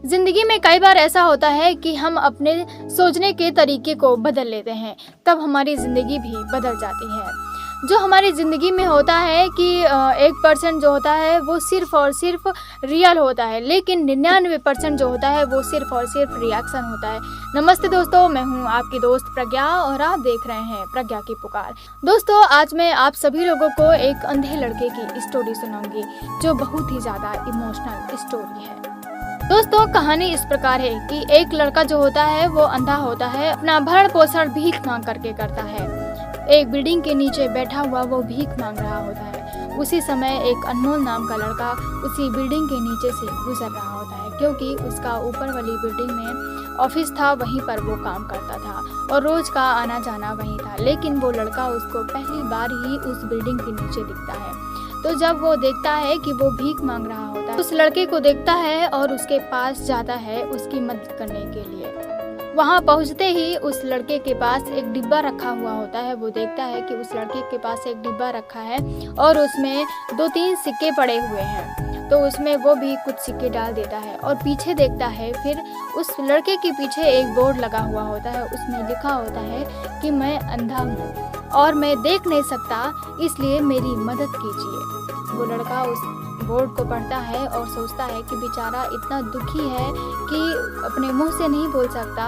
ज़िंदगी में कई बार ऐसा होता है कि हम अपने सोचने के तरीके को बदल लेते हैं, तब हमारी ज़िंदगी भी बदल जाती है। जो हमारी ज़िंदगी में होता है कि 1% जो होता है वो सिर्फ़ और सिर्फ रियल होता है, लेकिन 99% जो होता है वो सिर्फ़ और सिर्फ रिएक्शन होता है। नमस्ते दोस्तों, मैं हूँ आपकी दोस्त प्रज्ञा और आप देख रहे हैं प्रज्ञा की पुकार। दोस्तों, आज मैं आप सभी लोगों को एक अंधे लड़के की स्टोरी सुनाऊंगी, जो बहुत ही ज़्यादा इमोशनल स्टोरी है। दोस्तों, कहानी इस प्रकार है कि एक लड़का जो होता है वो अंधा होता है, अपना भरण पोषण भीख मांग करके करता है। एक बिल्डिंग के नीचे बैठा हुआ वो भीख मांग रहा होता है। उसी समय एक अनमोल नाम का लड़का उसी बिल्डिंग के नीचे से गुजर रहा होता है, क्योंकि उसका ऊपर वाली बिल्डिंग में ऑफिस था, वहीं पर वो काम करता था और रोज का आना जाना वहीं था। लेकिन वो लड़का उसको पहली बार ही उस बिल्डिंग के नीचे दिखता है। तो जब वो देखता है कि वो भीख मांग रहा होता है, उस लड़के को देखता है और उसके पास जाता है उसकी मदद करने के लिए। वहाँ पहुँचते ही उस लड़के के पास एक डिब्बा रखा हुआ होता है। वो देखता है कि उस लड़के के पास एक डिब्बा रखा है और उसमें 2-3 सिक्के पड़े हुए हैं। तो उसमें वो भी कुछ सिक्के डाल देता है और पीछे देखता है। फिर उस लड़के के पीछे एक बोर्ड लगा हुआ होता है, उसमें लिखा होता है कि मैं अंधा हूँ और मैं देख नहीं सकता, इसलिए मेरी मदद कीजिए। वो लड़का उस बोर्ड को पढ़ता है और सोचता है कि बेचारा इतना दुखी है कि अपने मुंह से नहीं बोल सकता,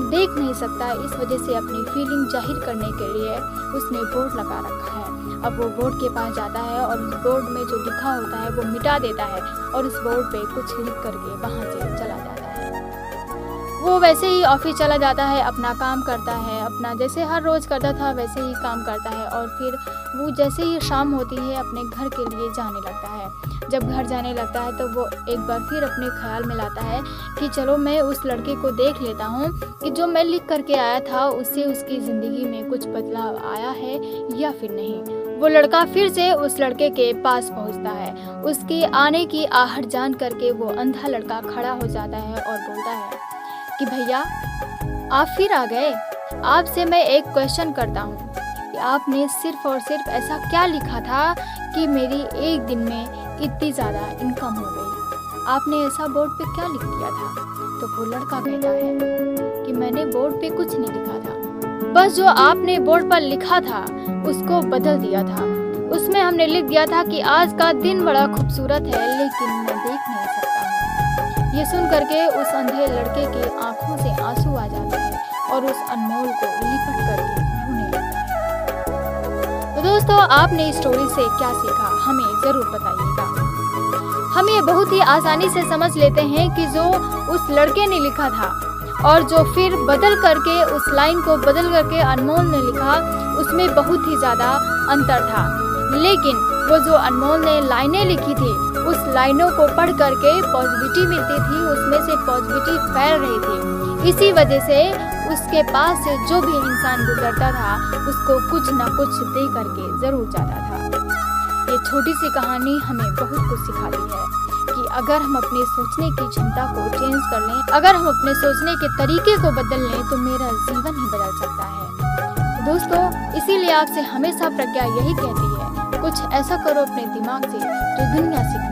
देख नहीं सकता, इस वजह से अपनी फीलिंग जाहिर करने के लिए उसने बोर्ड लगा रखा है। अब वो बोर्ड के पास जाता है और उस बोर्ड में जो लिखा होता है वो मिटा देता है और उस बोर्ड पे कुछ लिख करके वहाँ से चला जाता है। वो वैसे ही ऑफिस चला जाता है, अपना काम करता है, अपना जैसे हर रोज़ करता था वैसे ही काम करता है। और फिर वो जैसे ही शाम होती है अपने घर के लिए जाने लगता है। जब घर जाने लगता है तो वो एक बार फिर अपने ख्याल में लाता है कि चलो मैं उस लड़के को देख लेता हूँ कि जो मैं लिख करके आया था उससे उसकी ज़िंदगी में कुछ बदलाव आया है या फिर नहीं। वो लड़का फिर से उस लड़के के पास पहुँचता है। उसके आने की आहट जान करके वो अंधा लड़का खड़ा हो जाता है और बोलता है कि भैया, आप फिर आ गए। आपसे मैं एक क्वेश्चन करता हूँ कि आपने सिर्फ और सिर्फ ऐसा क्या लिखा था कि मेरी एक दिन में इतनी ज़्यादा इनकम हो गई? आपने ऐसा बोर्ड पे क्या लिख दिया था? तो वो लड़का कहता है कि मैंने बोर्ड पे कुछ नहीं लिखा था, बस जो आपने बोर्ड पर लिखा था उसको बदल दिया था। उसमें हमने लिख दिया था कि आज का दिन बड़ा खूबसूरत है, लेकिन मैं देख नहीं सकता हूँ। ये सुन करके उस अंधे लड़के के आंखों से आंसू आ जाते हैं और उस अनमोल को लिपट करके रोने लगता है। तो दोस्तों, आपने इस स्टोरी से क्या सीखा, हमें ज़रूर बताइएगा। हम ये बहुत ही आसानी से समझ लेते हैं कि जो उस लड़के ने लिखा था और जो फिर बदल करके उस लाइन को बदल करके अनमोल ने लिखा, उसमें बहुत ही ज़्यादा अंतर था। लेकिन वो जो अनमोल ने लाइनें लिखी थी, उस लाइनों को पढ़ करके पॉजिटिविटी मिलती थी, उसमें से पॉजिटिविटी फैल रही थी। इसी वजह से उसके पास से जो भी इंसान गुजरता था उसको कुछ न कुछ दे करके ज़रूर जाता था। ये छोटी सी कहानी हमें बहुत कुछ सिखाती है कि अगर हम अपने सोचने की क्षमता को चेंज कर लें, अगर हम अपने सोचने के तरीके को बदल लें, तो मेरा जीवन ही बदल सकता है। दोस्तों, इसीलिए आपसे हमेशा प्रज्ञा यही कहती है, कुछ ऐसा करो अपने दिमाग से जो दुनिया सीखे।